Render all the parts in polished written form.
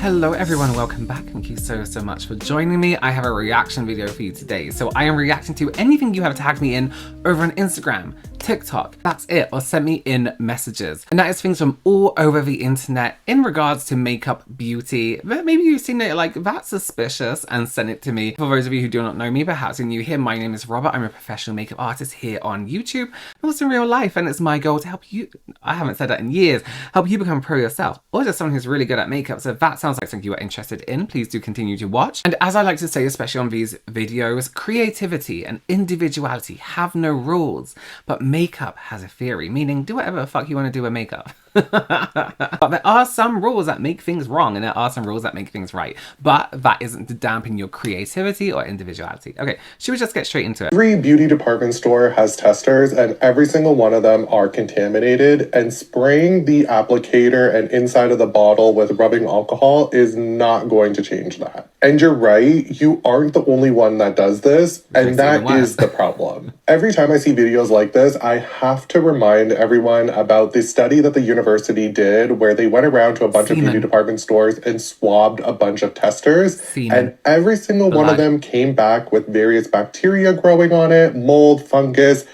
Hello everyone, welcome back. Thank you so much for joining me. I have a reaction video for you today. So I am reacting to anything you have tagged me in over on Instagram, TikTok, that's it, or sent me in messages. And that is things from all over the internet in regards to makeup, beauty. Maybe you've seen it like, that's suspicious, and sent it to me. For those of you who do not know me, perhaps you're new here, my name is Robert. I'm a professional makeup artist here on YouTube, and also in real life, and it's my goal to help you, I haven't said that in years, help you become a pro yourself, or just someone who's really good at makeup. So if that sounds like something you are interested in, please do continue to watch. And as I like to say, especially on these videos, creativity and individuality have no rules, but makeup has a theory, meaning do whatever the fuck you want to do with makeup. But there are some rules that make things wrong, and there are some rules that make things right, but that isn't to dampen your creativity or individuality. Okay, should we just get straight into it? Every beauty department store has testers, and every single one of them are contaminated, and spraying the applicator and inside of the bottle with rubbing alcohol is not going to change that. And you're right, you aren't the only one that does this, and that is the problem. Every time I see videos like this, I have to remind everyone about the study that the university did where they went around to a bunch of beauty department stores and swabbed a bunch of testers, and every single one of them came back with various bacteria growing on it, mold, fungus,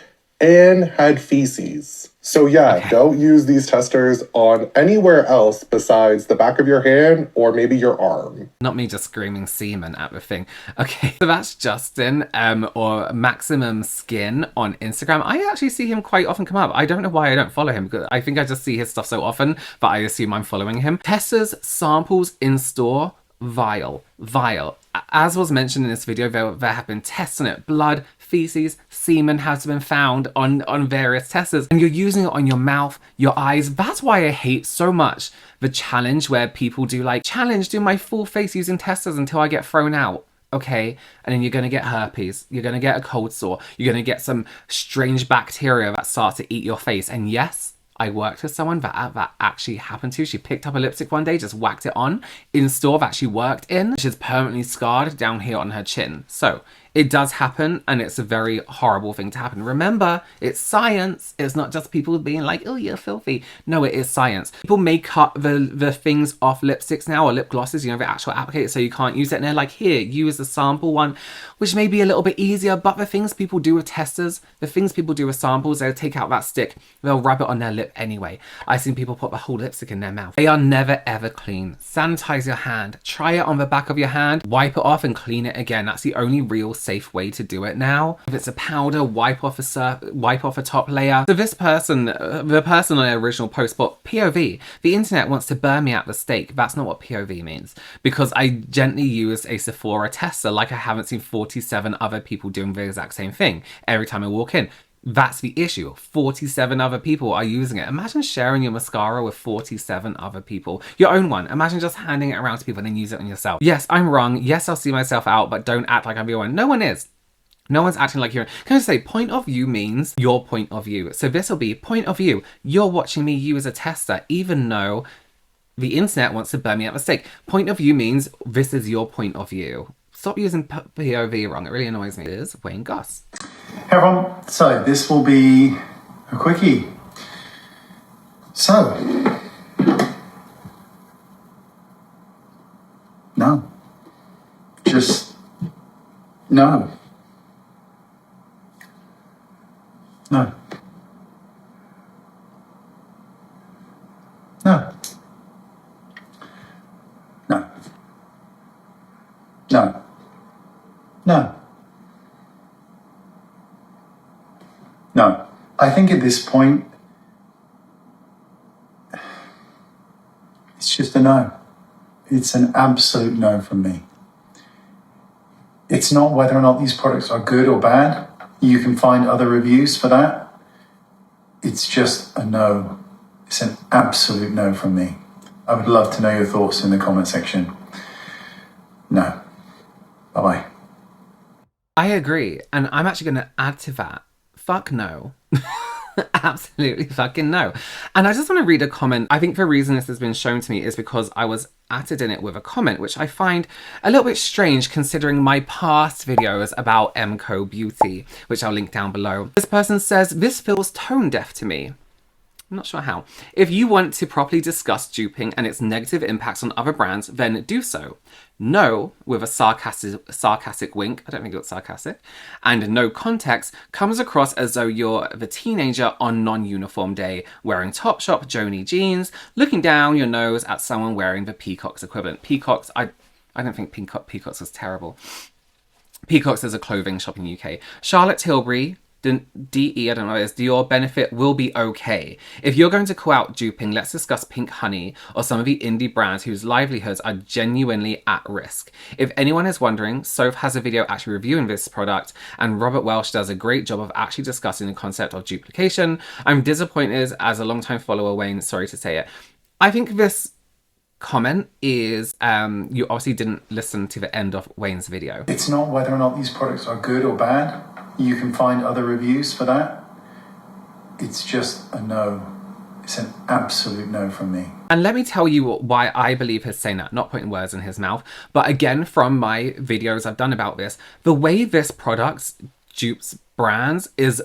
and had feces. So yeah, don't use these testers on anywhere else besides the back of your hand or maybe your arm. Not me just screaming semen at the thing. Okay, so that's Justin, or Maximum Skin on Instagram. I actually see him quite often come up. I don't know why I don't follow him, because I think I just see his stuff so often, but I assume I'm following him. Testers, samples in store, vile. As was mentioned in this video, there have been tests on it. Blood, feces, semen has been found on various testers, and you're using it on your mouth, your eyes. That's why I hate so much the challenge where people do like, challenge, do my full face using testers until I get thrown out. Okay, and then you're going to get herpes, you're going to get a cold sore, you're going to get some strange bacteria that start to eat your face. And yes, I worked with someone that actually happened to. She picked up a lipstick one day, just whacked it on in store that she worked in. She's permanently scarred down here on her chin. So it does happen, and it's a very horrible thing to happen. Remember, it's science. It's not just people being like, oh, you're filthy. No, it is science. People may cut the things off lipsticks now, or lip glosses, you know, the actual applicator, so you can't use it. And they're like, here, use the sample one, which may be a little bit easier. But the things people do with testers, the things people do with samples, they'll take out that stick, they'll rub it on their lip anyway. I've seen people put the whole lipstick in their mouth. They are never ever clean. Sanitize your hand. Try it on the back of your hand. Wipe it off and clean it again. That's the only real safe way to do it now. If it's a powder, wipe off a top layer. So this person, the person on the original post, put POV. The internet wants to burn me at the stake. That's not what POV means, because I gently used a Sephora tester like I haven't seen 47 other people doing the exact same thing every time I walk in. That's the issue. 47 other people are using it. Imagine sharing your mascara with 47 other people. Your own one. Imagine just handing it around to people and then use it on yourself. Yes, I'm wrong. Yes, I'll see myself out, but don't act like I'm the one. No one is. No one's acting like you're... Can I say, point of view means your point of view. So this will be point of view. You're watching me use a tester, even though the internet wants to burn me at the stake. Point of view means this is your point of view. Stop using POV wrong. It really annoys me. It is Wayne Goss. Hey everyone. So this will be a quickie. So, no. Just no. No. No. No. No. No. No. I think at this point, it's just a no. It's an absolute no from me. It's not whether or not these products are good or bad. You can find other reviews for that. It's just a no. It's an absolute no from me. I would love to know your thoughts in the comment section. No. Bye-bye. I agree, and I'm actually going to add to that. Fuck no. Absolutely fucking no. And I just want to read a comment. I think the reason this has been shown to me is because I was added in it with a comment, which I find a little bit strange considering my past videos about KBeauty, which I'll link down below. This person says, this feels tone deaf to me. I'm not sure how. If you want to properly discuss duping and its negative impacts on other brands, then do so. No, with a sarcastic wink, I don't think it was sarcastic, and no context comes across as though you're the teenager on non-uniform day, wearing Topshop Joni jeans, looking down your nose at someone wearing the Peacocks equivalent. Peacocks, I don't think Peacocks was terrible. Peacocks is a clothing shop in the UK. Charlotte Tilbury, DE, I don't know what it is, Dior Benefit will be okay. If you're going to call out duping, let's discuss Pink Honey or some of the indie brands whose livelihoods are genuinely at risk. If anyone is wondering, Soph has a video actually reviewing this product, and Robert Welsh does a great job of actually discussing the concept of duplication. I'm disappointed as a longtime follower, Wayne, sorry to say it. I think this comment is, you obviously didn't listen to the end of Wayne's video. It's not whether or not these products are good or bad. You can find other reviews for that. It's just a no. It's an absolute no from me. And let me tell you why I believe he's saying that, not putting words in his mouth. But again, from my videos I've done about this, the way this product dupes brands is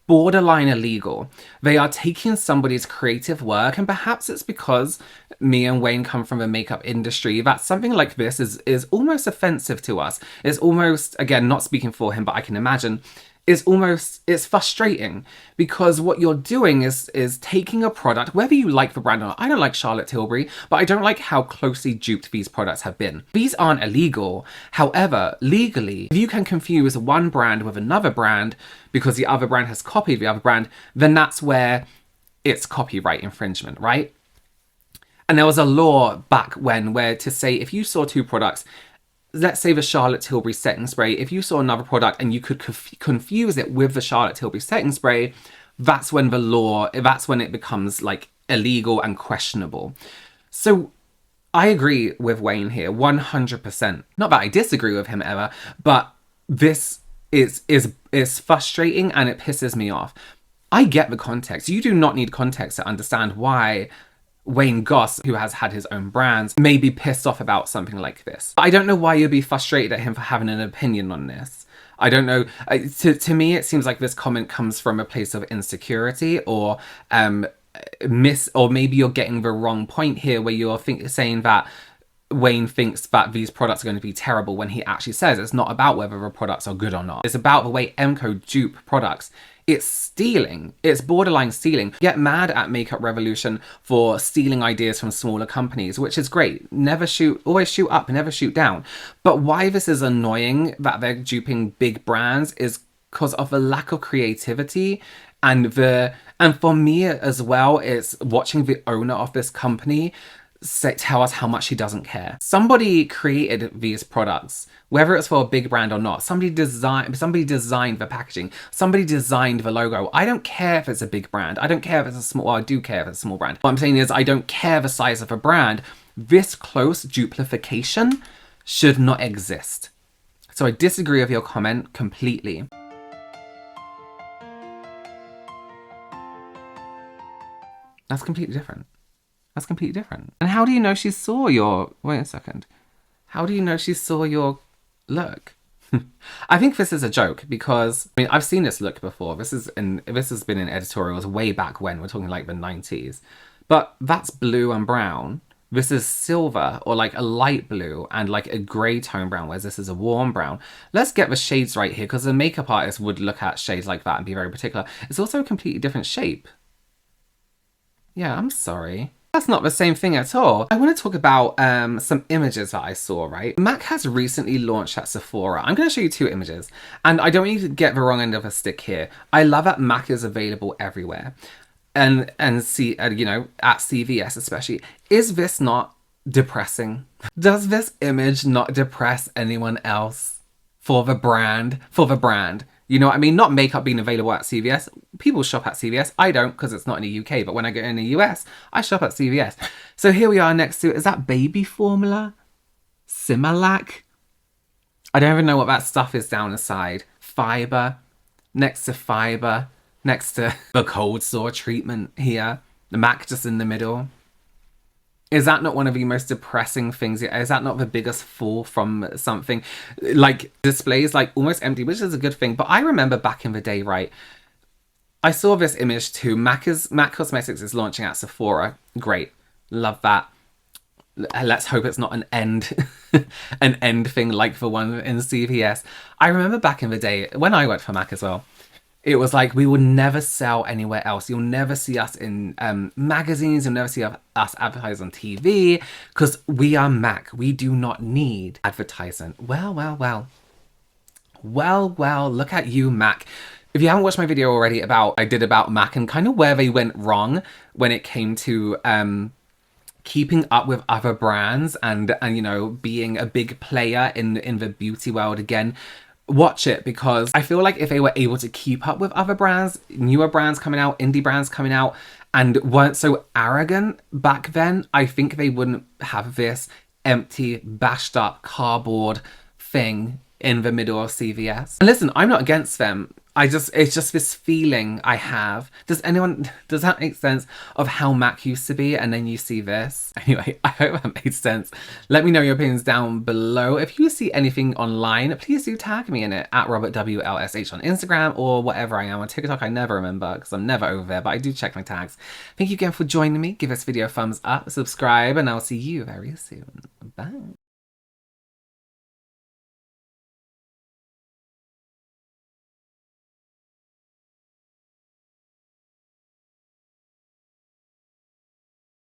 borderline illegal. They are taking somebody's creative work, and perhaps it's because me and Wayne come from the makeup industry that something like this is almost offensive to us. It's almost, again, not speaking for him, but I can imagine, it's frustrating because what you're doing is taking a product, whether you like the brand or not. I don't like Charlotte Tilbury, but I don't like how closely duped these products have been. These aren't illegal. However, legally, if you can confuse one brand with another brand because the other brand has copied the other brand, then that's where it's copyright infringement, right? And there was a law back when where to say if you saw two products, let's say the Charlotte Tilbury setting spray, if you saw another product and you could confuse it with the Charlotte Tilbury setting spray, that's when it becomes like illegal and questionable. So I agree with Wayne here, 100%. Not that I disagree with him ever, but this is frustrating and it pisses me off. I get the context. You do not need context to understand why Wayne Goss, who has had his own brands, may be pissed off about something like this. I don't know why you'd be frustrated at him for having an opinion on this. I don't know. To me, it seems like this comment comes from a place of insecurity or or maybe you're getting the wrong point here where you're saying that Wayne thinks that these products are going to be terrible when he actually says it's not about whether the products are good or not. It's about the way MCO dupe products. It's stealing. It's borderline stealing. Get mad at Makeup Revolution for stealing ideas from smaller companies, which is great. Always shoot up, never shoot down. But why this is annoying that they're duping big brands is because of the lack of creativity and for me as well, it's watching the owner of this company tell us how much he doesn't care. Somebody created these products, whether it's for a big brand or not. Somebody designed the packaging. Somebody designed the logo. I don't care if it's a big brand. I don't care if it's a small, well, I do care if it's a small brand. What I'm saying is I don't care the size of a brand. This close duplication should not exist. So I disagree with your comment completely. That's completely different. That's completely different. And how do you know she saw your... Wait a second. How do you know she saw your look? I think this is a joke because, I mean, I've seen this look before. This has been in editorials way back when. We're talking like the 90s. But that's blue and brown. This is silver or like a light blue and like a grey tone brown, whereas this is a warm brown. Let's get the shades right here because a makeup artist would look at shades like that and be very particular. It's also a completely different shape. Yeah, I'm sorry. That's not the same thing at all. I want to talk about some images that I saw, right? MAC has recently launched at Sephora. I'm going to show you two images. And I don't need to get the wrong end of a stick here. I love that MAC is available everywhere. And see, you know, at CVS especially. Is this not depressing? Does this image not depress anyone else for the brand? You know what I mean? Not makeup being available at CVS. People shop at CVS. I don't because it's not in the UK. But when I go in the US, I shop at CVS. So here we are next to, is that baby formula? Similac? I don't even know what that stuff is down the side. Fiber. Next to fiber. Next to the cold sore treatment here. The MAC just in the middle. Is that not one of the most depressing things? Is that not the biggest fall from something? Like, displays like almost empty, which is a good thing. But I remember back in the day, right? I saw this image too. MAC Cosmetics is launching at Sephora. Great. Love that. Let's hope it's not an end an end thing like the one in CVS. I remember back in the day when I worked for MAC as well, it was like we would never sell anywhere else. You'll never see us in magazines. You'll never see us advertise on TV because we are MAC. We do not need advertisement. Well, look at you, MAC. If you haven't watched my video already about MAC and kind of where they went wrong when it came to keeping up with other brands and you know, being a big player in the beauty world again, watch it, because I feel like if they were able to keep up with other brands, newer brands coming out, indie brands coming out, and weren't so arrogant back then, I think they wouldn't have this empty, bashed up cardboard thing in the middle of CVS. And listen, I'm not against them. It's just this feeling I have. Does that make sense of how MAC used to be? And then you see this. Anyway, I hope that made sense. Let me know your opinions down below. If you see anything online, please do tag me in it at RobertWLSH on Instagram or whatever I am on TikTok. I never remember because I'm never over there, but I do check my tags. Thank you again for joining me. Give this video a thumbs up, subscribe, and I'll see you very soon. Bye.